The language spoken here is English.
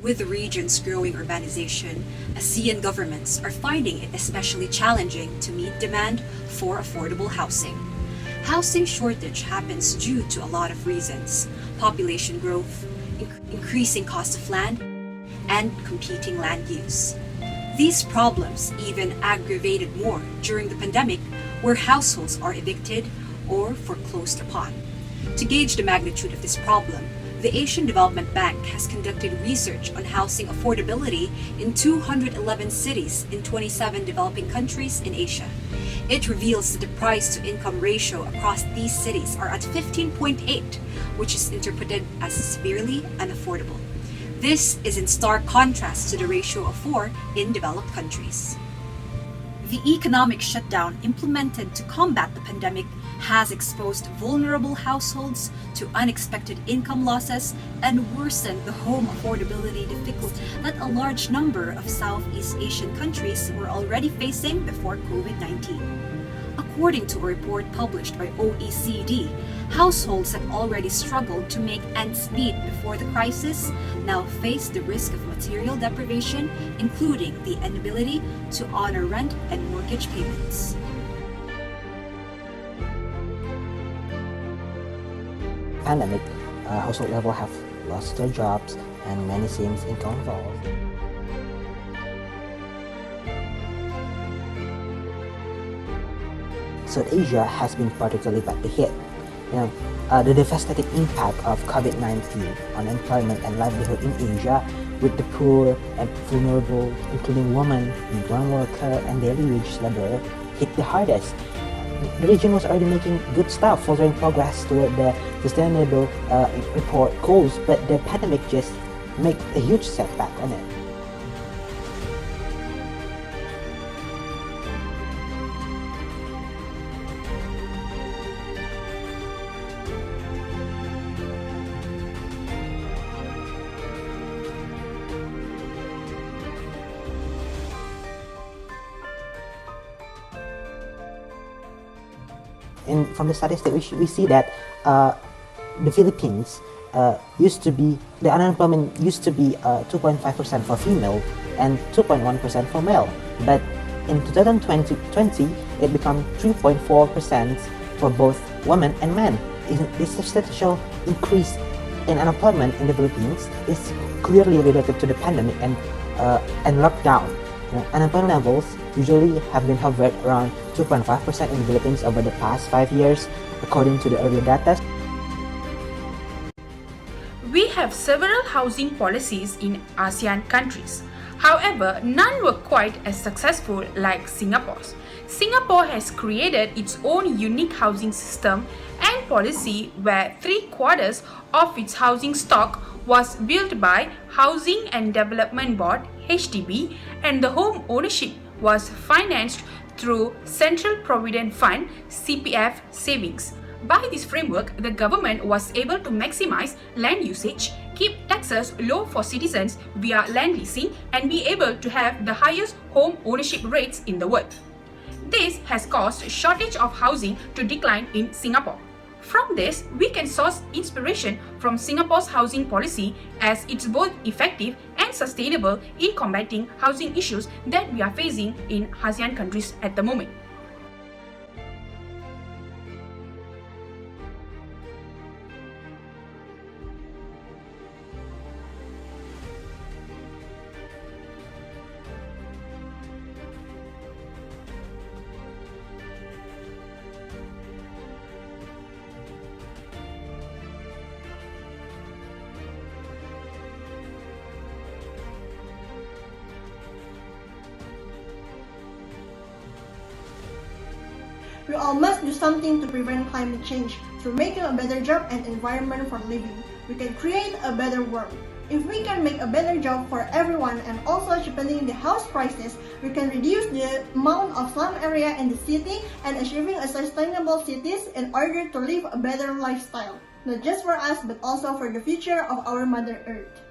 With the region's growing urbanization, ASEAN governments are finding it especially challenging to meet demand for affordable housing. Housing shortage happens due to a lot of reasons: population growth, increasing cost of land, and competing land use. These problems even aggravated more during the pandemic, where households are evicted or foreclosed upon. To gauge the magnitude of this problem, the Asian Development Bank has conducted research on housing affordability in 211 cities in 27 developing countries in Asia. It reveals that the price-to-income ratio across these cities are at 15.8, which is interpreted as severely unaffordable. This is in stark contrast to the ratio of 4 in developed countries. The economic shutdown implemented to combat the pandemic has exposed vulnerable households to unexpected income losses and worsened the home affordability difficulty that a large number of Southeast Asian countries were already facing before COVID-19. According to a report published by OECD, households that already struggled to make ends meet before the crisis now face the risk of material deprivation, including the inability to honor rent and mortgage payments. Pandemic, household level have lost their jobs and many savings income involved. South Asia has been particularly badly hit. The devastating impact of COVID-19 on employment and livelihood in Asia, with the poor and vulnerable, including women, migrant workers, and daily wage labor, hit the hardest. The region was already making good stuff, furthering progress toward the sustainable report goals, but the pandemic just made a huge setback on it. And from the statistics, we see that the Philippines used to be, the unemployment used to be 2.5% for female and 2.1% for male. But in 2020, it became 3.4% for both women and men. This substantial increase in unemployment in the Philippines is clearly related to the pandemic and lockdown. Unemployment levels usually have been hovered around 2.5% in the Philippines over the past 5 years, according to the earlier data. We have several housing policies in ASEAN countries. However, none were quite as successful like Singapore's. Singapore has created its own unique housing system and policy where 3/4 of its housing stock was built by Housing and Development Board (HDB), and the home ownership was financed through Central Provident Fund (CPF) savings. By this framework, the government was able to maximize land usage, keep taxes low for citizens via land leasing, and be able to have the highest home ownership rates in the world. This has caused a shortage of housing to decline in Singapore. From this, we can source inspiration from Singapore's housing policy, as it's both effective and sustainable in combating housing issues that we are facing in ASEAN countries at the moment. We all must do something to prevent climate change through making a better job and environment for living. We can create a better world. If we can make a better job for everyone and also cheapening the house prices, we can reduce the amount of slum area in the city and achieving a sustainable cities in order to live a better lifestyle, not just for us but also for the future of our Mother Earth.